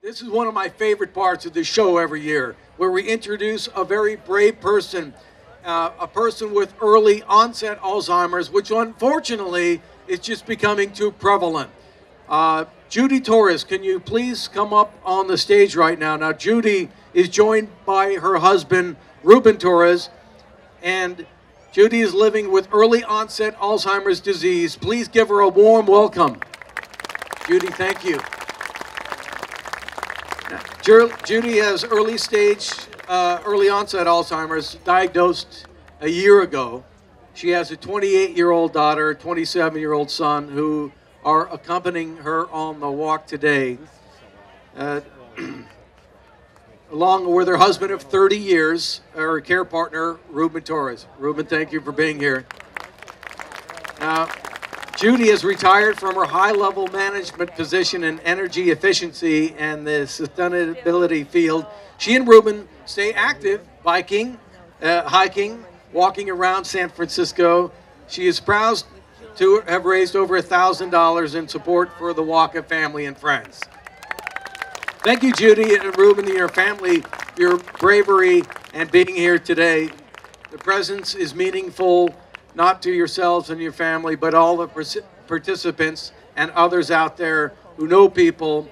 This is one of my favorite parts of the show every year, where we introduce a very brave person, a person with early onset Alzheimer's, which unfortunately is just becoming too prevalent. Judy Torres, can you please come up on the stage right now? Now, Judy is joined by her husband, Ruben Torres, and Judy is living with early onset Alzheimer's disease. Please give her a warm welcome. Judy, thank you. Judy has early onset Alzheimer's, diagnosed a year ago. She has a 28-year-old daughter, a 27-year-old son who are accompanying her on the walk today, along with her husband of 30 years, her care partner, Ruben Torres. Ruben, thank you for being here. Now, Judy is retired from her high-level management position in energy efficiency and the sustainability field. She and Ruben stay active, biking, hiking, walking around San Francisco. She is proud to have raised over $1,000 in support for the walk of family and friends. Thank you, Judy and Ruben, and your family, your bravery and being here today. The presence is meaningful, not to yourselves and your family, but all the participants and others out there who know people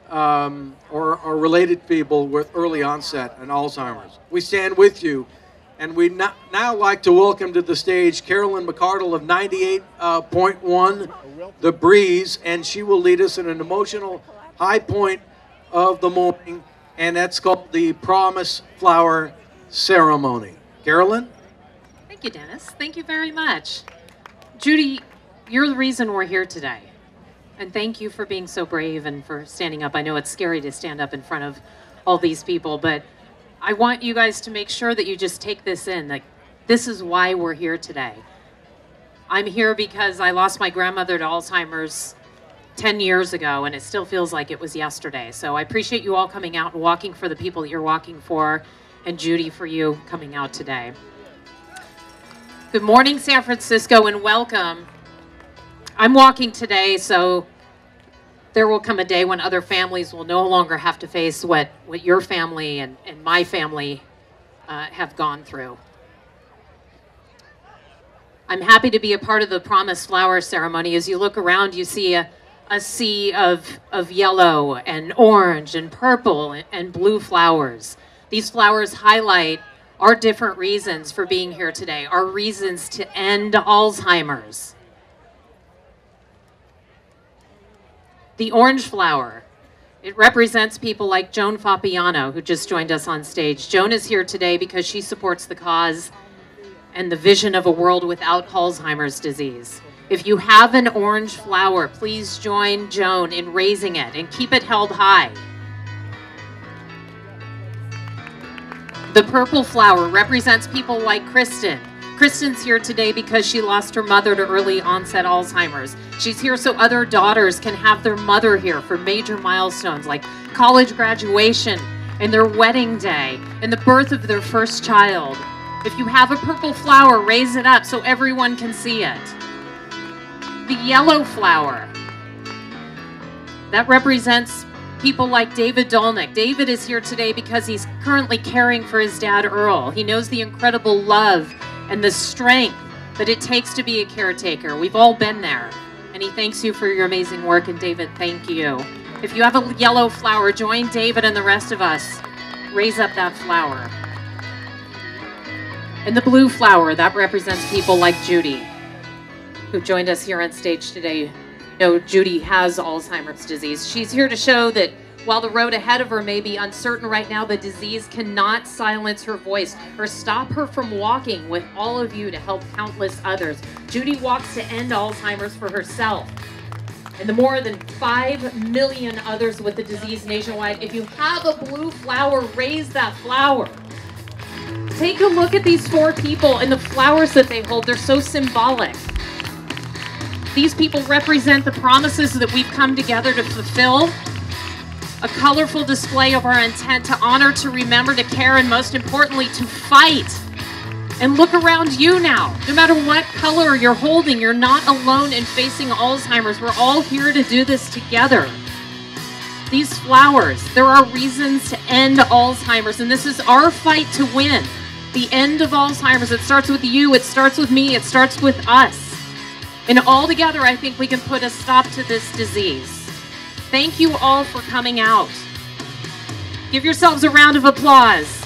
or are related people with early onset and Alzheimer's. We stand with you, and we now like to welcome to the stage Carolyn McCardle of 98.1 The Breeze, and she will lead us in an emotional high point of the morning, and that's called the Promise Flower Ceremony. Carolyn? Thank you, Dennis. Thank you very much. Judy, you're the reason we're here today. And thank you for being so brave and for standing up. I know it's scary to stand up in front of all these people, but I want you guys to make sure that you just take this in. Like, this is why we're here today. I'm here because I lost my grandmother to Alzheimer's 10 years ago, and it still feels like it was yesterday. So I appreciate you all coming out and walking for the people that you're walking for, and Judy, for you coming out today. Good morning, San Francisco, and welcome. I'm walking today, so there will come a day when other families will no longer have to face what your family and my family have gone through. I'm happy to be a part of the Promise Flower Ceremony. As you look around, you see a sea of yellow and orange and purple and blue flowers. These flowers highlight our different reasons for being here today, our reasons to end Alzheimer's. The orange flower, it represents people like Joan Fapiano, who just joined us on stage. Joan is here today because she supports the cause and the vision of a world without Alzheimer's disease. If you have an orange flower, please join Joan in raising it and keep it held high. The purple flower represents people like Kristen. Kristen's here today because she lost her mother to early onset Alzheimer's. She's here so other daughters can have their mother here for major milestones like college graduation and their wedding day and the birth of their first child. If you have a purple flower, raise it up so everyone can see it. The yellow flower, that represents people like David Dolnick. David is here today because he's currently caring for his dad, Earl. He knows the incredible love and the strength that it takes to be a caretaker. We've all been there. And he thanks you for your amazing work. And David, thank you. If you have a yellow flower, join David and the rest of us. Raise up that flower. And the blue flower, that represents people like Judy, who joined us here on stage today. You know, Judy has Alzheimer's disease. She's here to show that while the road ahead of her may be uncertain right now, the disease cannot silence her voice or stop her from walking with all of you to help countless others. Judy walks to end Alzheimer's for herself and the more than 5 million others with the disease nationwide. If you have a blue flower, raise that flower. Take a look at these 4 people and the flowers that they hold. They're so symbolic. These people represent the promises that we've come together to fulfill. A colorful display of our intent to honor, to remember, to care, and most importantly, to fight. And look around you now. No matter what color you're holding, you're not alone in facing Alzheimer's. We're all here to do this together. these flowers. There are reasons to end Alzheimer's, and this is our fight to win. The end of Alzheimer's. It starts with you, it starts with me, it starts with us. And all together, I think we can put a stop to this disease. Thank you all for coming out. Give yourselves a round of applause.